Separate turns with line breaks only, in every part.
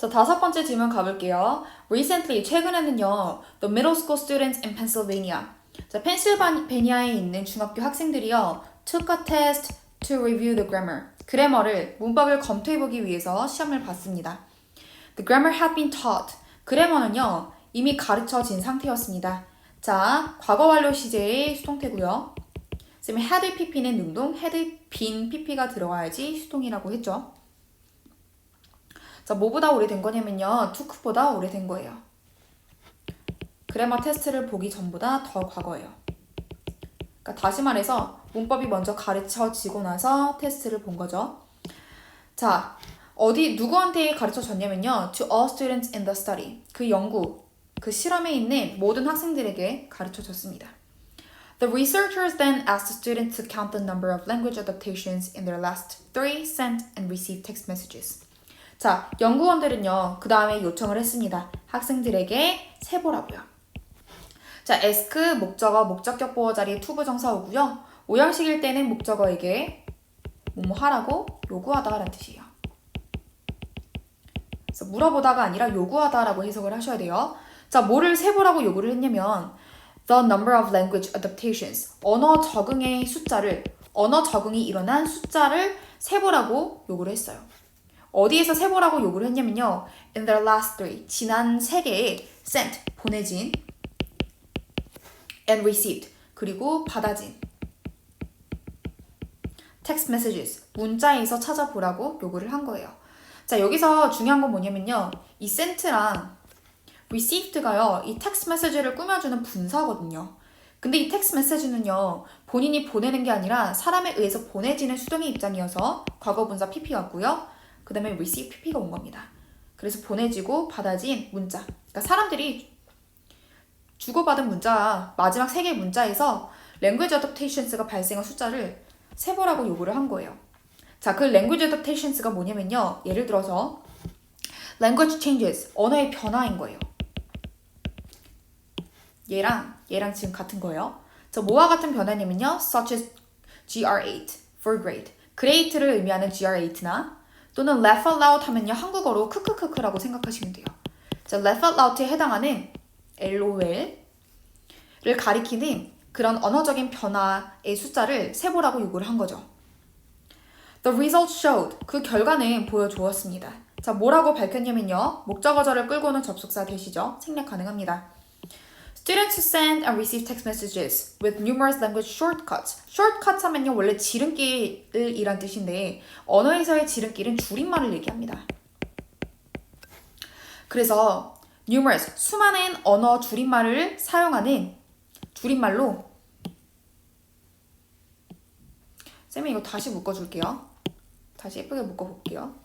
자, 다섯 번째 질문 가볼게요. Recently, 최근에는요, the middle school students in Pennsylvania. 자, 펜실바니아에 있는 중학교 학생들이요, took a test to review the grammar. 그래머를, 문법을 검토해보기 위해서 시험을 봤습니다. The grammar had been taught. 그래머는요, 이미 가르쳐진 상태였습니다. 자, 과거 완료 시제의 수동태고요. 쌤이 had pp는 능동, had been pp가 들어가야지 수동이라고 했죠. 자, 뭐보다 오래된 거냐면요. took보다 오래된 거예요. 그래머 테스트를 보기 전보다 더 과거예요. 그러니까 다시 말해서 문법이 먼저 가르쳐지고 나서 테스트를 본 거죠. 자, 누구한테 가르쳐졌냐면요. To all students in the study. 그 연구, 그 실험에 있는 모든 학생들에게 가르쳐졌습니다. The researchers then asked the students to count the number of language adaptations in their last 3 sent and received text messages. 자, 연구원들은요, 그 다음에 요청을 했습니다. 학생들에게 세보라고요. 자, ask, 목적어, 목적격 보어 자리에 to 부정사 오고요. 오형식일 때는 목적어에게 뭐뭐 하라고 요구하다 라는 뜻이에요. 그래서 물어보다가 아니라 요구하다라고 해석을 하셔야 돼요. 자, 뭐를 세보라고 요구를 했냐면 the number of language adaptations, 언어 적응이 일어난 숫자를 세보라고 요구를 했어요. 어디에서 세보라고 요구를 했냐면요. In their last 3, 지난 3개에 sent, 보내진 and received, 그리고 받아진 text messages, 문자에서 찾아보라고 요구를 한 거예요. 자, 여기서 중요한 건 뭐냐면요. 이 sent랑 received가요. 이 text message를 꾸며주는 분사거든요. 근데 이 text message는요. 본인이 보내는 게 아니라 사람에 의해서 보내지는 수동의 입장이어서 과거 분사 pp 왔고요. 그 다음에 receive pp가 온 겁니다. 그래서 보내지고 받아진 문자. 그러니까 사람들이 주고받은 문자, 마지막 3개의 문자에서 language adaptations가 발생한 숫자를 세보라고 요구를 한 거예요. 자, 그 language adaptations가 뭐냐면요. 예를 들어서 language changes, 언어의 변화인 거예요. 얘랑 지금 같은 거예요. 자, 뭐와 같은 변화냐면요. such as GR8, for grade. great를 의미하는 GR8나 또는 laugh out loud 하면요. 한국어로 크크크크라고 생각하시면 돼요. 자, laugh out loud에 해당하는 LOL을 가리키는 그런 언어적인 변화의 숫자를 세보라고 요구를 한 거죠. The results showed. 그 결과는 보여주었습니다. 자, 뭐라고 밝혔냐면요. 목적어절을 끌고는 접속사 대시죠. 생략 가능합니다. Students send and receive text messages with numerous language shortcuts. shortcuts 하면요. 원래 지름길이란 뜻인데 언어에서의 지름길은 줄임말을 얘기합니다. 그래서 numerous, 수많은 언어 줄임말을 사용하는 줄임말로 쌤이 이거 다시 묶어줄게요. 다시 예쁘게 묶어볼게요.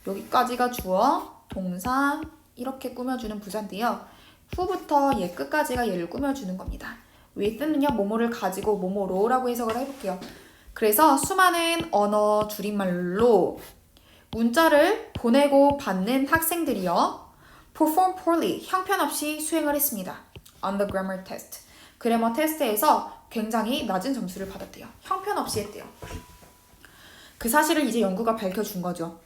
여기까지가 주어, 동사 이렇게 꾸며주는 부사인데요. 후부터 얘 끝까지가 얘를 꾸며주는 겁니다. with는요. 뭐뭐를 가지고 뭐뭐로라고 해석을 해볼게요. 그래서 수많은 언어 줄임말로 문자를 보내고 받는 학생들이요. perform poorly, 형편없이 수행을 했습니다. on the grammar test. 그래머 테스트에서 굉장히 낮은 점수를 받았대요. 형편없이 했대요. 그 사실을 이제 연구가 밝혀준 거죠.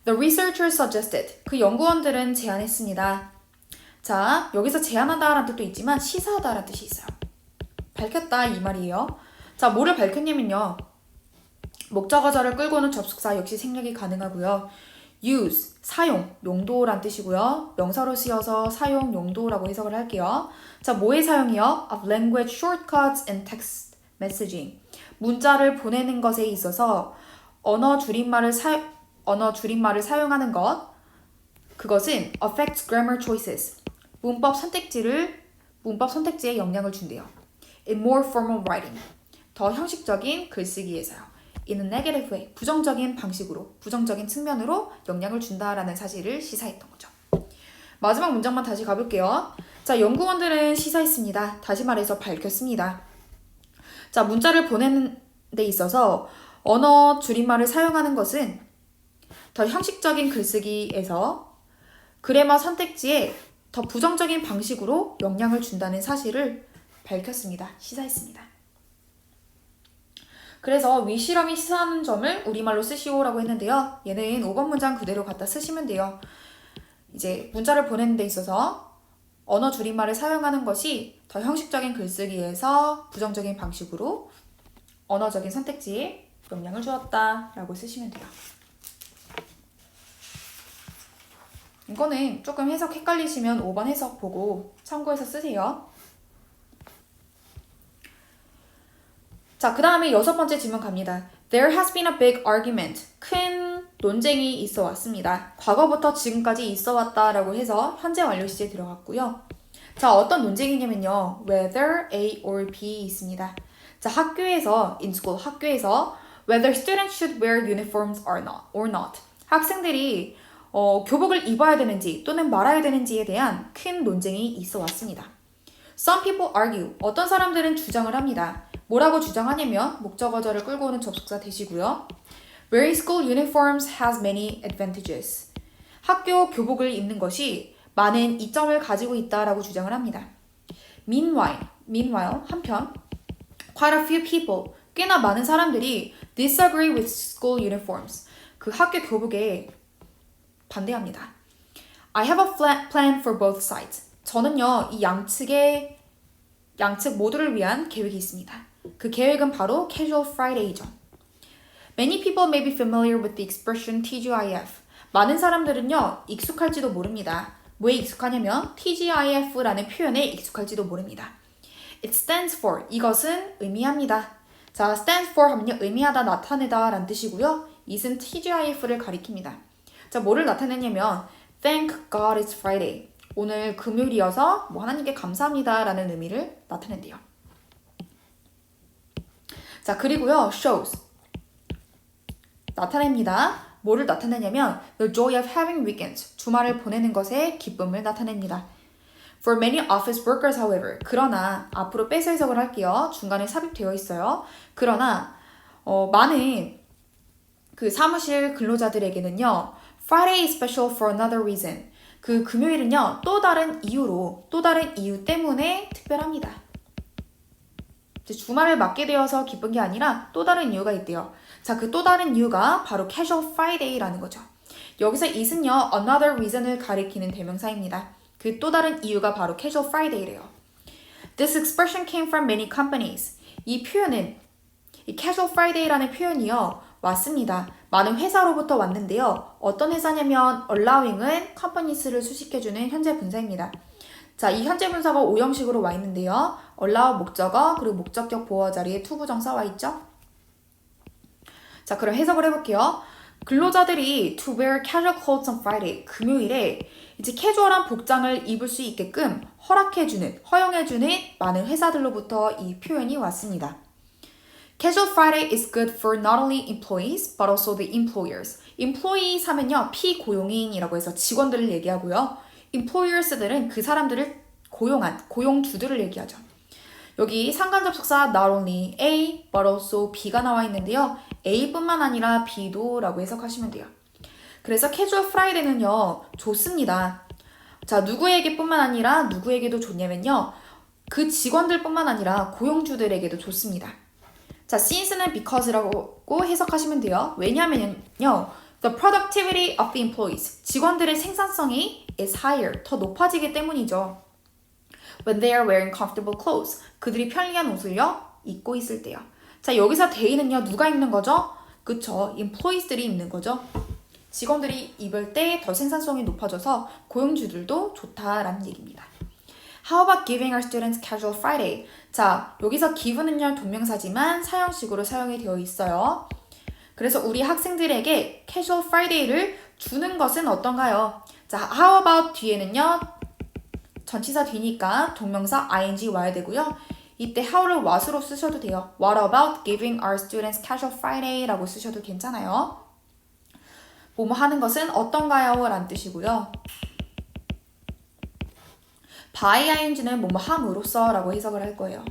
The researchers suggested. 그 연구원들은 제안했습니다. 자, 여기서 제안하다라는 뜻도 있지만 시사하다라는 뜻이 있어요. 밝혔다 이 말이에요. 자, 뭐를 밝혔냐면요. 목적어절을 끌고는 접속사 역시 생략이 가능하고요. use, 사용, 용도란 뜻이고요. 명사로 쓰여서 사용, 용도라고 해석을 할게요. 자, 뭐의 사용이요? Of language shortcuts and text messaging. 문자를 보내는 것에 있어서 언어 줄임말을 사용하는 것. 그것은 affects grammar choices. 문법 선택지에 영향을 준대요. In more formal writing. 더 형식적인 글쓰기에서요. In a negative way. 부정적인 방식으로, 부정적인 측면으로 영향을 준다라는 사실을 시사했던 거죠. 마지막 문장만 다시 가볼게요. 자, 연구원들은 시사했습니다. 다시 말해서 밝혔습니다. 자, 문자를 보내는 데 있어서 언어 줄임말을 사용하는 것은 더 형식적인 글쓰기에서 그래머 선택지에 더 부정적인 방식으로 영향을 준다는 사실을 밝혔습니다. 시사했습니다. 그래서 위실험이 시사하는 점을 우리말로 쓰시오라고 했는데요. 얘는 5번 문장 그대로 갖다 쓰시면 돼요. 이제 문자를 보내는 데 있어서 언어 줄임말을 사용하는 것이 더 형식적인 글쓰기에서 부정적인 방식으로 언어적인 선택지에 영향을 주었다 라고 쓰시면 돼요. 이거는 조금 해석 헷갈리시면 5번 해석 보고 참고해서 쓰세요. 자, 그 다음에 6번째 질문 갑니다. There has been a big argument. 큰 논쟁이 있어 왔습니다. 과거부터 지금까지 있어 왔다라고 해서 현재 완료 시제에 들어갔고요. 자, 어떤 논쟁이냐면요. Whether A or B 있습니다. 자, 학교에서, in school, 학교에서 whether students should wear uniforms or not. 학생들이 교복을 입어야 되는지 또는 말아야 되는지에 대한 큰 논쟁이 있어 왔습니다. Some people argue. 어떤 사람들은 주장을 합니다. 뭐라고 주장하냐면 목적어절을 끌고 오는 접속사 대시고요. Wearing school uniforms has many advantages. 학교 교복을 입는 것이 많은 이점을 가지고 있다라고 주장을 합니다. Meanwhile, 한편 quite a few people, 꽤나 많은 사람들이 disagree with school uniforms. 그 학교 교복에 반대합니다. I have a plan for both sides. 저는요, 이 양측 모두를 위한 계획이 있습니다. 그 계획은 바로 Casual Friday죠. Many people may be familiar with the expression TGIF. 많은 사람들은요, 익숙할지도 모릅니다. 뭐에 익숙하냐면 TGIF라는 표현에 익숙할지도 모릅니다. It stands for. 이것은 의미합니다. 자, stands for 하면요, 의미하다, 나타내다 라는 뜻이고요. it은 TGIF를 가리킵니다. 자, 뭐를 나타내냐면 Thank God it's Friday. 오늘 금요일이어서 하나님께 감사합니다 라는 의미를 나타낸대요. 자, 그리고요, shows. 나타냅니다. 뭐를 나타내냐면 the joy of having weekends. 주말을 보내는 것에 기쁨을 나타냅니다. For many office workers, however. 그러나, 앞으로 빼서 해석을 할게요. 중간에 삽입되어 있어요. 그러나, 많은 그 사무실 근로자들에게는요, Friday is special for another reason. 그 금요일은요, 또 다른 이유 때문에 특별합니다. 주말을 맞게 되어서 기쁜 게 아니라 또 다른 이유가 있대요. 자, 그 또 다른 이유가 바로 Casual Friday라는 거죠. 여기서 it은요, another reason을 가리키는 대명사입니다. 그 또 다른 이유가 바로 Casual Friday래요. This expression came from many companies. 이 표현은, 이 Casual Friday라는 표현이요, 왔습니다. 많은 회사로부터 왔는데요. 어떤 회사냐면 allowing은 companies를 수식해주는 현재 분사입니다. 자, 이 현재 분사가 5형식으로 와 있는데요. allow 목적어, 그리고 목적격 보어 자리에 to 부정사 와 있죠. 자, 그럼 해석을 해볼게요. 근로자들이 to wear casual clothes on Friday, 금요일에 이제 캐주얼한 복장을 입을 수 있게끔 허용해주는 많은 회사들로부터 이 표현이 왔습니다. Casual Friday is good for not only employees, but also the employers. employees 하면요, 피고용인이라고 해서 직원들을 얘기하고요. employers들은 그 사람들을 고용주들을 얘기하죠. 여기 상관접속사 not only A, but also B가 나와 있는데요. A뿐만 아니라 B도 라고 해석하시면 돼요. 그래서 Casual Friday는요, 좋습니다. 자, 누구에게뿐만 아니라 누구에게도 좋냐면요. 그 직원들뿐만 아니라 고용주들에게도 좋습니다. 자, since는 because라고 해석하시면 돼요. 왜냐면요, the productivity of the employees, 직원들의 생산성이 is higher, 더 높아지기 때문이죠. When they are wearing comfortable clothes, 그들이 편리한 옷을요, 입고 있을 때요. 자, 여기서 they는요, 누가 입는 거죠? 그쵸, employees들이 입는 거죠. 직원들이 입을 때 더 생산성이 높아져서 고용주들도 좋다라는 얘기입니다. How about giving our students casual Friday? 자, 여기서 give는요, 동명사지만 사형식으로 사용이 되어 있어요. 그래서 우리 학생들에게 casual Friday를 주는 것은 어떤가요? 자, how about 뒤에는요, 전치사 뒤니까 동명사 ing 와야 되고요. 이때 how를 what으로 쓰셔도 돼요. What about giving our students casual Friday? 라고 쓰셔도 괜찮아요. 뭐뭐 하는 것은 어떤가요? 라는 뜻이고요. by ing는 뭐뭐 함으로써 라고 해석을 할 거예요.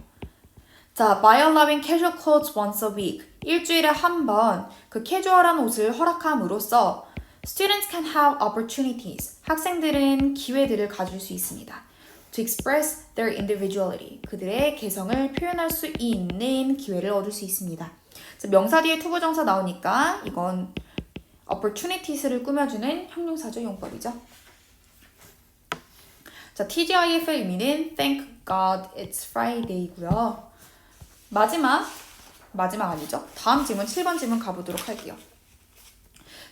자, by allowing casual clothes once a week. 일주일에 한 번 그 캐주얼한 옷을 허락함으로써 students can have opportunities. 학생들은 기회들을 가질 수 있습니다. To express their individuality. 그들의 개성을 표현할 수 있는 기회를 얻을 수 있습니다. 자, 명사 뒤에 투부정사 나오니까 이건 opportunities를 꾸며주는 형용사조 용법이죠. 자, TGIF 의미는 Thank God It's Friday이고요. 마지막 아니죠? 다음 지문 7번 지문 가보도록 할게요.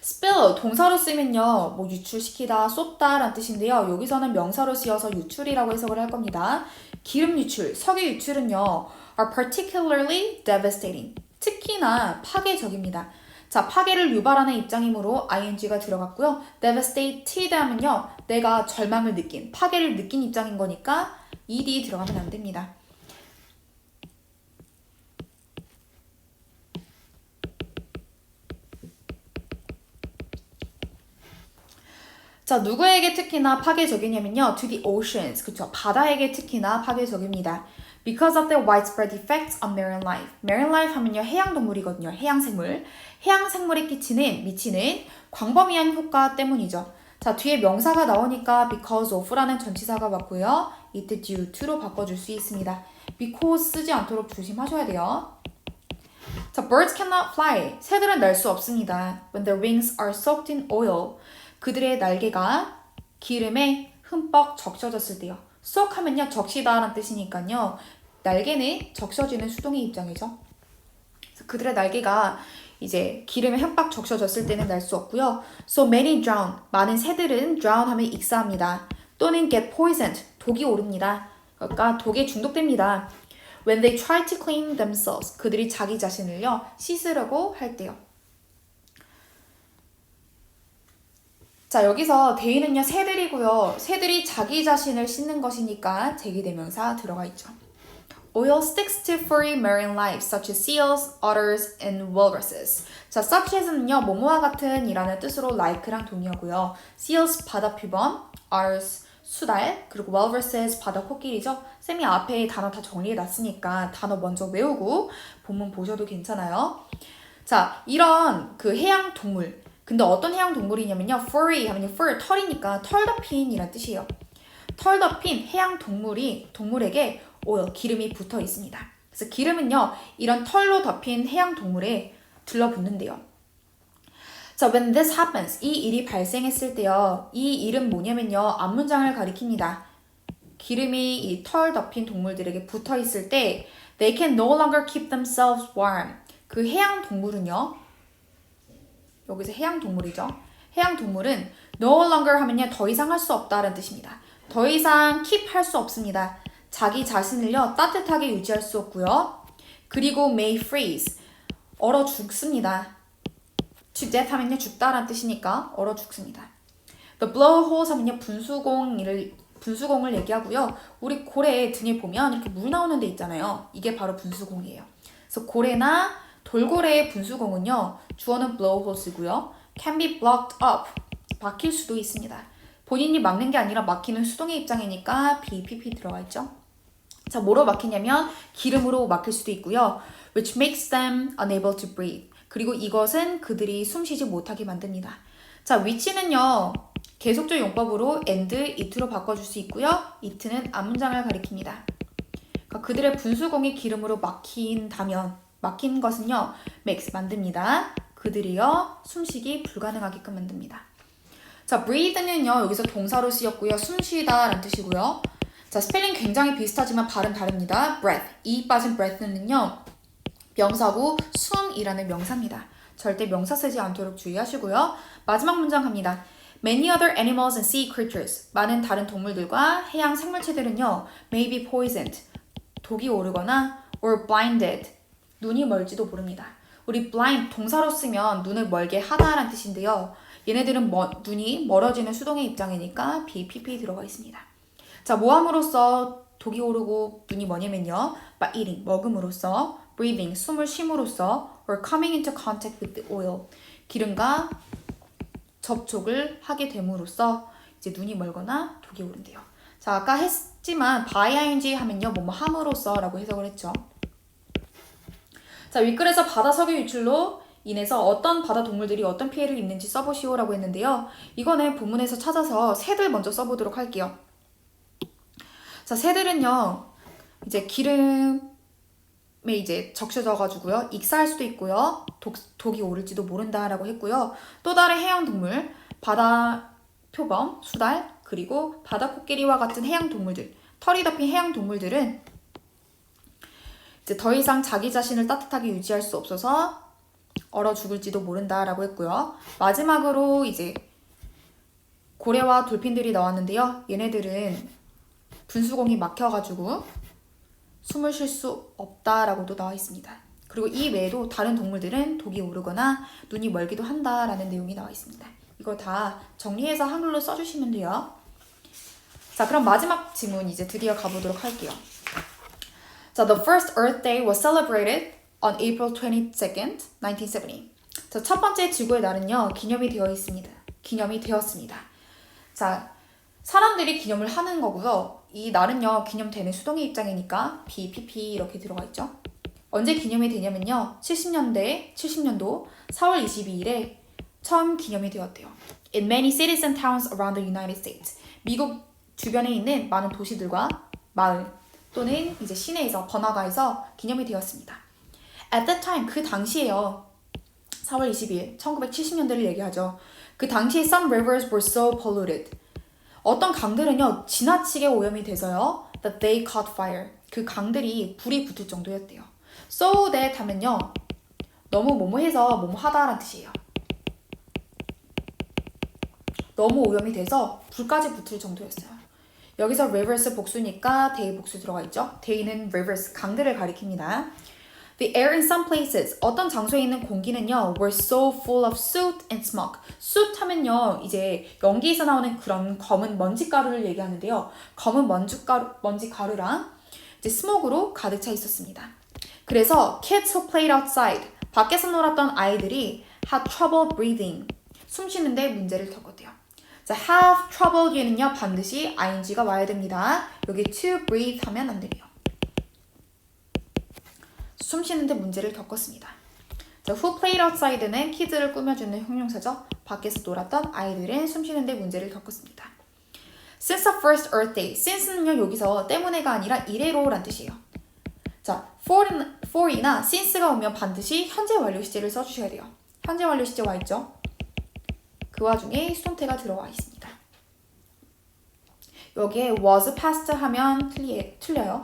spill 동사로 쓰면요 뭐 유출시키다, 쏟다 라는 뜻인데요. 여기서는 명사로 쓰여서 유출이라고 해석을 할 겁니다. 기름 유출, 석유 유출은요 are particularly devastating 특히나 파괴적입니다. 자, 파괴를 유발하는 입장이므로 ing가 들어갔고요. devastated 하면요 내가 절망을 느낀, 파괴를 느낀 입장인 거니까 ed 들어가면 안 됩니다. 자, 누구에게 특히나 파괴적이냐면요. to the oceans. 그쵸. 바다에게 특히나 파괴적입니다. Because of the widespread effects on marine life. marine life 하면요. 해양동물이거든요. 해양생물. 해양생물에 미치는 광범위한 효과 때문이죠. 자, 뒤에 명사가 나오니까 because of라는 전치사가 왔고요. it due to로 바꿔줄 수 있습니다. because 쓰지 않도록 조심하셔야 돼요. 자, birds cannot fly. 새들은 날 수 없습니다. When their wings are soaked in oil. 그들의 날개가 기름에 흠뻑 적셔졌을 때요. soak 하면요 적시다 라는 뜻이니까요. 날개는 적셔지는 수동의 입장이죠. 그래서 그들의 날개가 이제 기름에 흠뻑 적셔졌을 때는 날 수 없고요. So many drown. 많은 새들은 drown 하면 익사합니다. 또는 get poisoned. 독이 오릅니다. 그러니까 독에 중독됩니다. When they try to clean themselves. 그들이 자기 자신을요 씻으려고 할 때요. 자, 여기서 대의는요 새들이고요. 새들이 자기 자신을 씻는 것이니까 제기대명사 들어가 있죠. Oil sticks to furry marine life such as seals, otters, and walruses. 자, such as는요 뭐뭐와 같은 이라는 뜻으로 like랑 동의하고요. seals 바다 표범, otters 수달, 그리고 walruses 바다 코끼리죠. 쌤이 앞에 단어 다 정리해 놨으니까 단어 먼저 외우고 본문 보셔도 괜찮아요. 자, 이런 그 해양 동물. 근데 어떤 해양 동물이냐면요. furry 하면요. fur, 털이니까 털 덮인 이란 뜻이에요. 털 덮인 해양 동물에게 oil, 기름이 붙어 있습니다. 그래서 기름은요. 이런 털로 덮인 해양 동물에 들러붙는데요. 자, when this happens, 이 일이 발생했을 때요. 이 일은 뭐냐면요. 앞문장을 가리킵니다. 기름이 이 털 덮인 동물들에게 붙어 있을 때 they can no longer keep themselves warm. 그 해양 동물은요. 여기서 해양 동물이죠. 해양 동물은 no longer 하면요. 더 이상 할 수 없다라는 뜻입니다. 더 이상 keep 할 수 없습니다. 자기 자신을요. 따뜻하게 유지할 수 없고요. 그리고 may freeze. 얼어 죽습니다. to death 하면요. 죽다라는 뜻이니까 얼어 죽습니다. the blowholes 하면요. 분수공을 얘기하고요. 우리 고래 등에 보면 이렇게 물 나오는 데 있잖아요. 이게 바로 분수공이에요. 그래서 고래나 돌고래의 분수공은요. 주어는 blowholes이고요. can be blocked up. 막힐 수도 있습니다. 본인이 막는 게 아니라 막히는 수동의 입장이니까 BPP 들어가 있죠. 자, 뭐로 막히냐면 기름으로 막힐 수도 있고요. which makes them unable to breathe. 그리고 이것은 그들이 숨쉬지 못하게 만듭니다. 자, which는요. 계속적 용법으로 and, it로 바꿔줄 수 있고요. it는 앞문장을 가리킵니다. 그러니까 그들의 분수공이 기름으로 막힌 것은요. makes 만듭니다. 그들이요. 숨쉬기 불가능하게끔 만듭니다. 자, breathe는요. 여기서 동사로 쓰였고요. 숨쉬다 라는 뜻이고요. 자, 스펠링 굉장히 비슷하지만 발음 다릅니다. breath, 이 빠진 breath는요. 명사고 숨이라는 명사입니다. 절대 명사 쓰지 않도록 주의하시고요. 마지막 문장 갑니다. Many other animals and sea creatures. 많은 다른 동물들과 해양 생물체들은요. may be poisoned. 독이 오르거나 or blinded. 눈이 멀지도 모릅니다. 우리 blind 동사로 쓰면 눈을 멀게 하다라는 뜻인데요. 얘네들은 눈이 멀어지는 수동의 입장이니까 BPP 들어가 있습니다. 자, 모함으로써 독이 오르고 눈이 뭐냐면요. by eating, 먹음으로써, breathing, 숨을 쉼으로써, or coming into contact with the oil, 기름과 접촉을 하게 됨으로써 이제 눈이 멀거나 독이 오른대요. 자, 아까 했지만 by ing 하면요. 뭐뭐 함으로써 라고 해석을 했죠. 자, 윗글에서 바다 석유 유출로 인해서 어떤 바다 동물들이 어떤 피해를 입는지 써보시오라고 했는데요. 이거는 본문에서 찾아서 새들 먼저 써보도록 할게요. 자, 새들은요. 이제 기름에 이제 적셔져가지고요. 익사할 수도 있고요. 독이 오를지도 모른다라고 했고요. 또 다른 해양 동물, 바다 표범, 수달, 그리고 바다코끼리와 같은 해양 동물들, 털이 덮인 해양 동물들은 이제 더 이상 자기 자신을 따뜻하게 유지할 수 없어서 얼어 죽을지도 모른다라고 했고요. 마지막으로 이제 고래와 돌핀들이 나왔는데요. 얘네들은 분수공이 막혀가지고 숨을 쉴 수 없다라고도 나와 있습니다. 그리고 이 외에도 다른 동물들은 독이 오르거나 눈이 멀기도 한다라는 내용이 나와 있습니다. 이거 다 정리해서 한글로 써주시면 돼요. 자, 그럼 마지막 질문 이제 드디어 가보도록 할게요. 자, the first Earth Day was celebrated on April 22nd, 1970. 자, 첫 번째 지구의 날은요, 기념이 되었습니다. 자, 사람들이 기념을 하는 거고요. 이 날은요, 기념되는 수동의 입장이니까 BPP 이렇게 들어가 있죠. 언제 기념이 되냐면요, 70년도 4월 22일에 처음 기념이 되었대요. In many cities and towns around the United States. 미국 주변에 있는 많은 도시들과 마을 또는 이제 시내에서 번화가에서 기념이 되었습니다. At that time, 그 당시에요. 4월 20일, 1970년대를 얘기하죠. 그 당시에 some rivers were so polluted. 어떤 강들은요, 지나치게 오염이 돼서요, that they caught fire. 그 강들이 불이 붙을 정도였대요. So that 하면요, 너무 뭐뭐해서 뭐뭐하다라는 뜻이에요. 너무 오염이 돼서 불까지 붙을 정도였어요. 여기서 rivers 복수니까 they 복수 들어가 있죠. they는 rivers, 강들을 가리킵니다. The air in some places, 어떤 장소에 있는 공기는요, were so full of soot and smoke. soot 하면요, 이제 연기에서 나오는 그런 검은 먼지가루를 얘기하는데요. 검은 먼지가루랑 이제 스모그로 가득 차 있었습니다. 그래서 kids who played outside, 밖에서 놀았던 아이들이 had trouble breathing, 숨 쉬는데 문제를 겪었대요. 자, have trouble 뒤에는요, 반드시 ing가 와야 됩니다. 여기 to breathe 하면 안 돼요. 숨 쉬는데 문제를 겪었습니다. 자, who played outside는 키즈를 꾸며주는 형용사죠. 밖에서 놀았던 아이들은 숨 쉬는데 문제를 겪었습니다. Since the first Earth Day, since는요, 여기서 때문에가 아니라 이래로란 뜻이에요. 자, for이나 since가 오면 반드시 현재 완료 시제를 써주셔야 돼요. 현재 완료 시제 와 있죠? 그 와중에 수동태가 들어와 있습니다. 여기에 was past 하면 틀려요.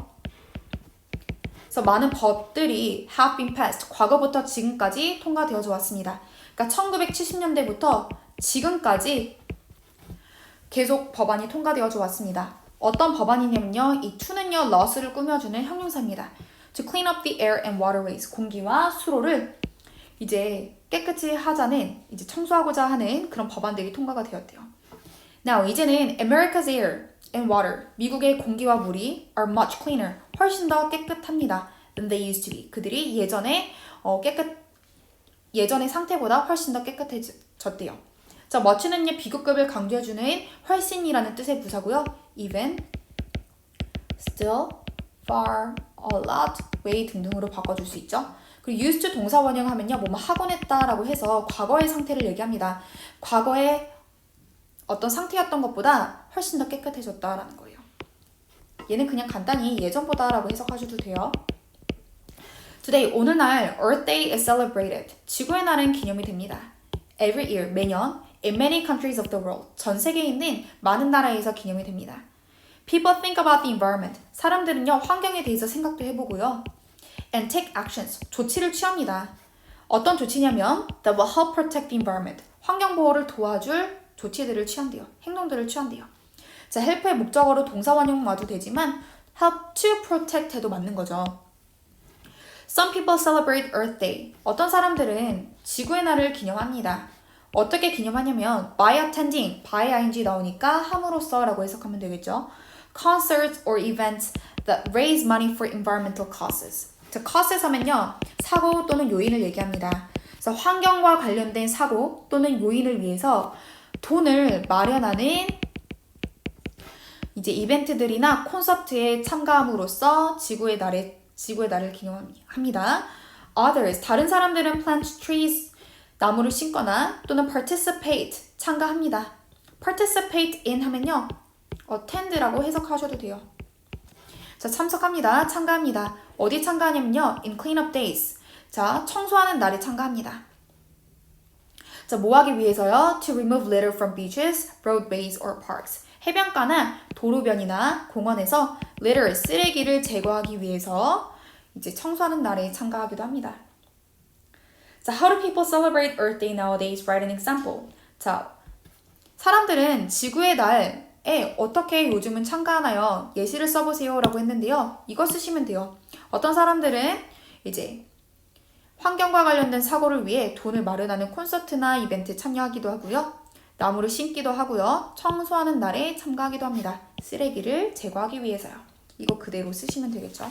그래서 많은 법들이 have been passed, 과거부터 지금까지 통과되어져 왔습니다. 그러니까 1970년대부터 지금까지 계속 법안이 통과되어져 왔습니다. 어떤 법안이냐면요, 이 to는요, laws를 꾸며주는 형용사입니다. To clean up the air and waterways, 공기와 수로를 이제 깨끗이 하자는, 이제 청소하고자 하는 그런 법안들이 통과가 되었대요. Now, 이제는 America's air and water, 미국의 공기와 물이 are much cleaner, 훨씬 더 깨끗합니다. than they used to be. 그들이 예전의 상태보다 훨씬 더 깨끗해졌대요. 자, much는요, 비교급을 강조해주는 훨씬이라는 뜻의 부사고요. even, still, far, a lot, way 등등으로 바꿔줄 수 있죠. 그리고 used to 동사 원형하면요, 뭐뭐 하곤 했다라고 해서 과거의 상태를 얘기합니다. 과거에 어떤 상태였던 것보다 훨씬 더 깨끗해졌다라는 거예요. 얘는 그냥 간단히 예전보다라고 해석하셔도 돼요. Today, 오늘날 Earth Day is celebrated. 지구의 날은 기념이 됩니다. Every year, 매년 in many countries of the world, 전 세계에 있는 많은 나라에서 기념이 됩니다. People think about the environment. 사람들은요, 환경에 대해서 생각도 해보고요. And take actions. 조치를 취합니다. 어떤 조치냐면 that will help protect the environment. 환경 보호를 도와줄 조치들을 취한대요. 행동들을 취한대요. 자, help의 목적어로 동사 원형 와도 되지만 help to protect 해도 맞는 거죠. Some people celebrate Earth Day. 어떤 사람들은 지구의 날을 기념합니다. 어떻게 기념하냐면 by attending, by ing 나오니까 함으로써 라고 해석하면 되겠죠. Concerts or events that raise money for environmental causes. 자, causes 하면요, 사고 또는 요인을 얘기합니다. 그래서 환경과 관련된 사고 또는 요인을 위해서 돈을 마련하는 이제 이벤트들이나 콘서트에 참가함으로써 지구의 날을 기념합니다. Others, 다른 사람들은 plant trees, 나무를 심거나 또는 participate, 참가합니다. participate in 하면요, attend라고 해석하셔도 돼요. 자, 참석합니다. 참가합니다. 어디 참가하냐면요, in cleanup days. 자, 청소하는 날에 참가합니다. 자, 자, 뭐 하기 위해서요? To remove litter from beaches, roadways, or parks. 해변가나 도로변이나 공원에서 litter, 쓰레기를 제거하기 위해서 이제 청소하는 날에 참가하기도 합니다. 자, how do people celebrate Earth Day nowadays? Write an example. 자, 사람들은 지구의 날에 어떻게 요즘은 참가하나요? 예시를 써보세요 라고 했는데요. 이거 쓰시면 돼요. 어떤 사람들은 이제 환경과 관련된 사고를 위해 돈을 마련하는 콘서트나 이벤트에 참여하기도 하고요. 나무를 심기도 하고요. 청소하는 날에 참가하기도 합니다. 쓰레기를 제거하기 위해서요. 이거 그대로 쓰시면 되겠죠.